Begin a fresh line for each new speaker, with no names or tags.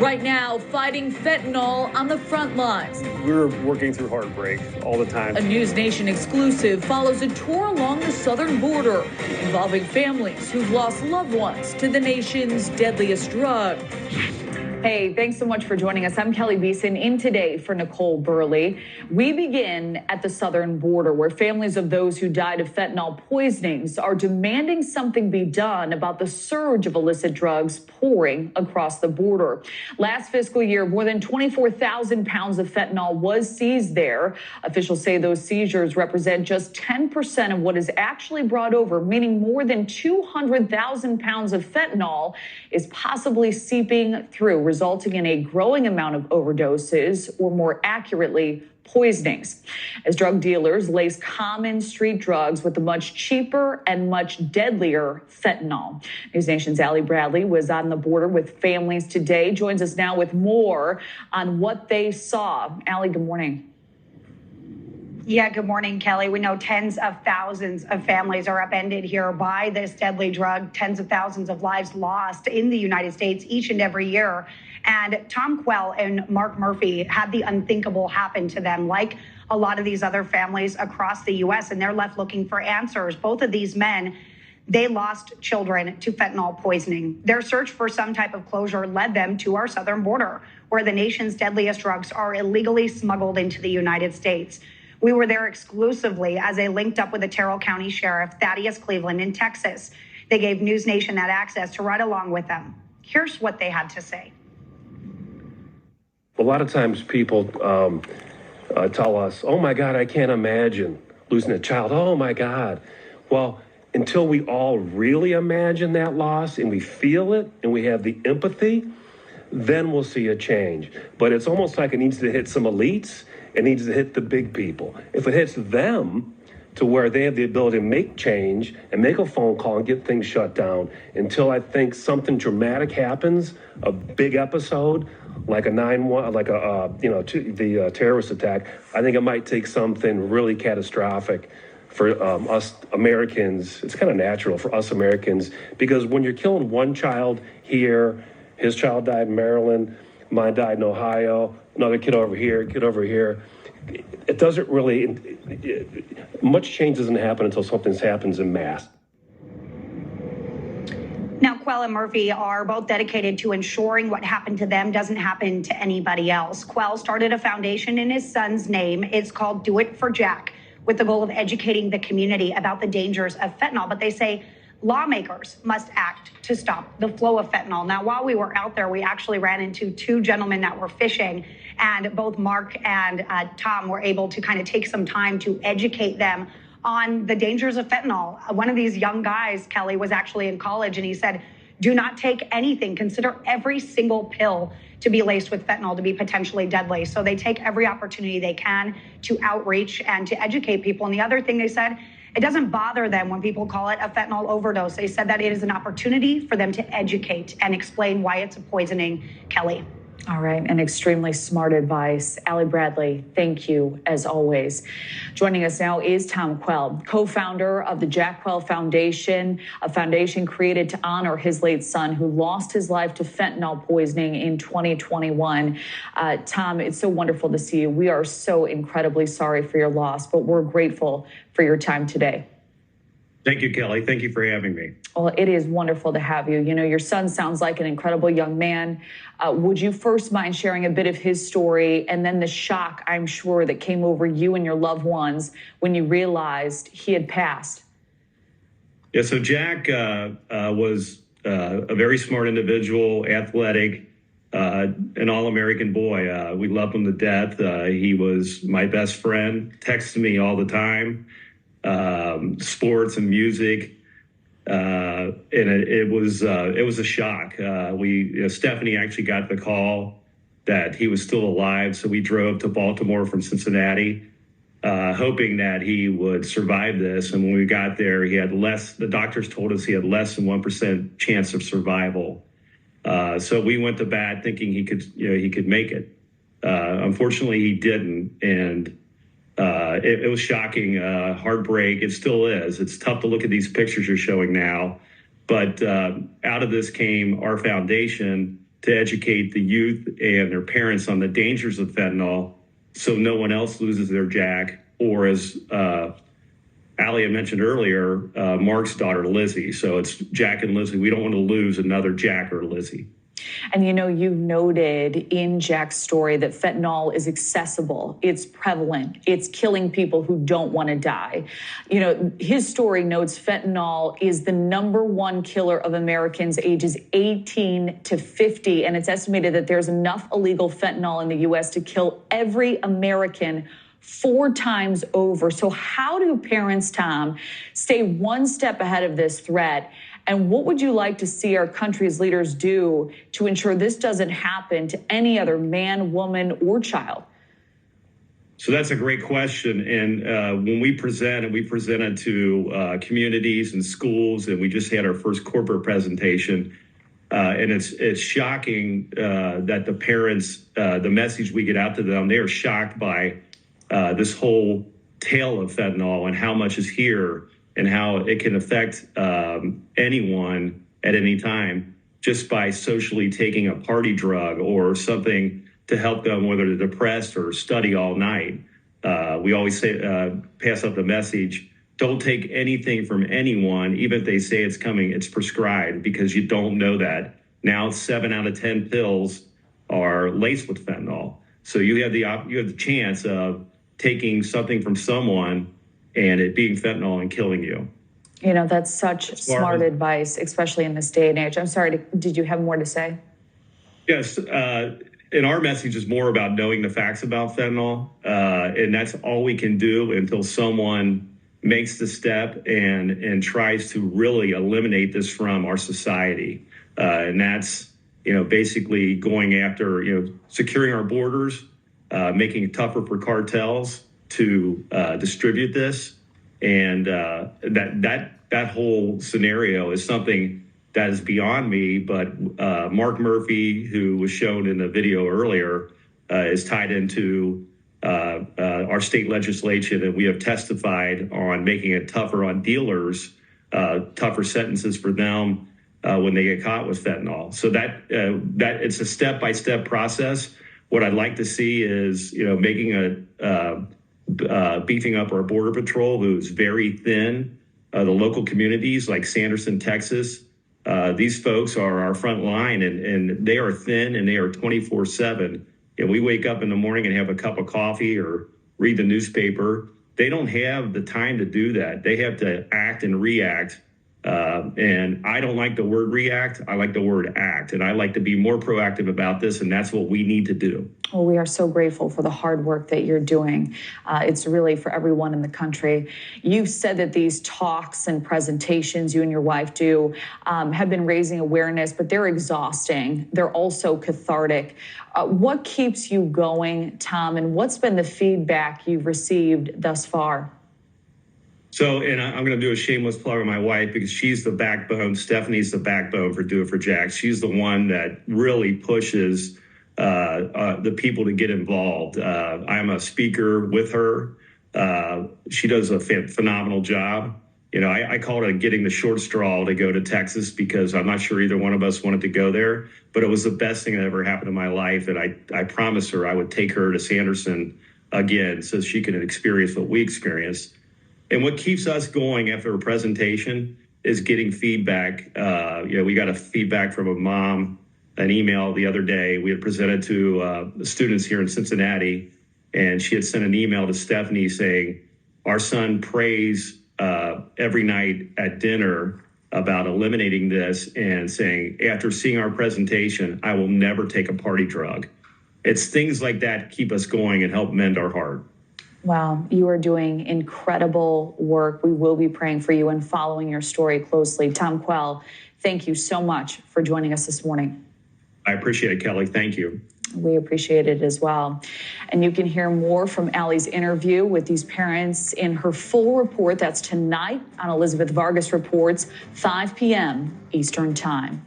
right now fighting fentanyl on the front lines.
We're working through heartbreak all the time.
A NewsNation exclusive follows a tour along the southern border involving families who've lost loved ones to the nation's deadliest drug. Hey, thanks so much for joining us. I'm Kelly Beeson in today for Nicole Burley. We begin at the southern border where families of those who died of fentanyl poisonings are demanding something be done about the surge of illicit drugs pouring across the border. Last fiscal year, more than 24,000 pounds of fentanyl was seized there. Officials say those seizures represent just 10% of what is actually brought over, meaning more than 200,000 pounds of fentanyl is possibly seeping through, resulting in a growing amount of overdoses, or more accurately, poisonings, as drug dealers lace common street drugs with the much cheaper and much deadlier fentanyl. NewsNation's Allie Bradley was on the border with families today, joins us now with more on what they saw. Allie, good morning.
Yeah, good morning, Kelly. We know tens of thousands of families are upended here by this deadly drug, tens of thousands of lives lost in the United States each and every year. And Tom Quehl and Mark Murphy had the unthinkable happen to them, like a lot of these other families across the U.S., and they're left looking for answers. Both of these men, they lost children to fentanyl poisoning. Their search for some type of closure led them to our southern border, where the nation's deadliest drugs are illegally smuggled into the United States. We were there exclusively as they linked up with the Terrell County Sheriff Thadeus Cleveland in Texas. They gave NewsNation that access to ride along with them. Here's what they had to say.
A lot of times people tell us, oh my God, I can't imagine losing a child. Oh my God. Well, until we all really imagine that loss and we feel it and we have the empathy, then we'll see a change. But it's almost like it needs to hit some elites. It needs to hit the big people. If it hits them to where they have the ability to make change and make a phone call and get things shut down, until I think something dramatic happens, a big episode like a the terrorist attack, I think it might take something really catastrophic for us Americans. It's kind of natural for us Americans, because when you're killing one child here, his child died in Maryland, mine died in Ohio, another kid over here, it doesn't really, much change doesn't happen until something happens en masse.
Now, Quehl and Murphy are both dedicated to ensuring what happened to them doesn't happen to anybody else. Quehl started a foundation in his son's name. It's called DOITFORJACK, with the goal of educating the community about the dangers of fentanyl. But they say lawmakers must act to stop the flow of fentanyl. Now, while we were out there, we actually ran into two gentlemen that were fishing, and both Mark and Tom were able to kind of take some time to educate them on the dangers of fentanyl. One of these young guys, Kelly, was actually in college, and he said, do not take anything. Consider every single pill to be laced with fentanyl to be potentially deadly. So they take every opportunity they can to outreach and to educate people. And the other thing they said, it doesn't bother them when people call it a fentanyl overdose. They said that it is an opportunity for them to educate and explain why it's a poisoning, Kelly.
All right, and extremely smart advice. Allie Bradley, thank you as always. Joining us now is Tom Quehl, co-founder of the Jack Quehl Foundation, a foundation created to honor his late son who lost his life to fentanyl poisoning in 2021. Tom, it's so wonderful to see you. We are so incredibly sorry for your loss, but we're grateful for your time today.
Thank you, Kelly. Thank you for having me.
Well, it is wonderful to have you. You know, your son sounds like an incredible young man. Would you first mind sharing a bit of his story and then the shock, I'm sure, that came over you and your loved ones when you realized he had passed?
Yeah, so Jack was a very smart individual, athletic, an all-American boy. We loved him to death. He was my best friend, texted me all the time. Sports and music, and it was a shock. Stephanie actually got the call that he was still alive, so we drove to Baltimore from Cincinnati, hoping that he would survive this. And when we got there, he had the doctors told us he had less than 1% chance of survival. So we went to bat thinking he could make it. Unfortunately, he didn't, and it was shocking, heartbreak. It still is. It's tough to look at these pictures you're showing now. But out of this came our foundation to educate the youth and their parents on the dangers of fentanyl so no one else loses their Jack, or as Allie had mentioned earlier, Mark's daughter, Lizzie. So it's Jack and Lizzie. We don't want to lose another Jack or Lizzie.
And you know, you noted in Jack's story that fentanyl is accessible, it's prevalent, it's killing people who don't want to die. You know, his story notes fentanyl is the #1 killer of Americans ages 18 to 50, and it's estimated that there's enough illegal fentanyl in the U.S. to kill every American 4 times over. So how do parents, Tom, stay one step ahead of this threat? And what would you like to see our country's leaders do to ensure this doesn't happen to any other man, woman, or child?
So that's a great question. And when we presented to communities and schools, and we just had our first corporate presentation. And it's shocking that the parents, the message we get out to them, they are shocked by this whole tale of fentanyl and how much is here and how it can affect anyone at any time just by socially taking a party drug or something to help them, whether they're depressed or study all night. We always say, pass up the message, don't take anything from anyone, even if they say it's coming, it's prescribed, because you don't know that. Now 7 out of 10 pills are laced with fentanyl. So you have the chance of taking something from someone and it being fentanyl and killing you.
You know, that's such smart advice, especially in this day and age. I'm sorry, did you have more to say?
Yes, and our message is more about knowing the facts about fentanyl, and that's all we can do until someone makes the step and tries to really eliminate this from our society. And that's, basically going after, securing our borders, making it tougher for cartels to distribute this. And that whole scenario is something that is beyond me. But Mark Murphy, who was shown in the video earlier, is tied into our state legislation, and we have testified on making it tougher on dealers, tougher sentences for them when they get caught with fentanyl. So that it's a step-by-step process. What I'd like to see is, making beefing up our border patrol, who's very thin. The local communities like Sanderson, Texas, these folks are our front line, and they are thin and they are 24/7. And we wake up in the morning and have a cup of coffee or read the newspaper. They don't have the time to do that. They have to act and react. And I don't like the word react. I like the word act. And I like to be more proactive about this. And that's what we need to do.
Well, we are so grateful for the hard work that you're doing. It's really for everyone in the country. You've said that these talks and presentations you and your wife do have been raising awareness, but they're exhausting. They're also cathartic. What keeps you going, Tom, and what's been the feedback you've received thus far?
So, and I'm going to do a shameless plug on my wife, because she's the backbone. Stephanie's the backbone for DOITFORJACK. She's the one that really pushes the people to get involved. I'm a speaker with her. She does a phenomenal job. I call it getting the short straw to go to Texas, because I'm not sure either one of us wanted to go there, but it was the best thing that ever happened in my life. And I promised her I would take her to Sanderson again so she could experience what we experienced. And what keeps us going after a presentation is getting feedback. We got a feedback from a mom, an email the other day. We had presented to the students here in Cincinnati, and she had sent an email to Stephanie saying, our son prays every night at dinner about eliminating this, and saying, after seeing our presentation, I will never take a party drug. It's things like that keep us going and help mend our heart.
Wow, you are doing incredible work. We will be praying for you and following your story closely. Tom Quehl, thank you so much for joining us this morning.
I appreciate it, Kelly. Thank you.
We appreciate it as well. And you can hear more from Allie's interview with these parents in her full report. That's tonight on Elizabeth Vargas Reports, 5 p.m. Eastern Time.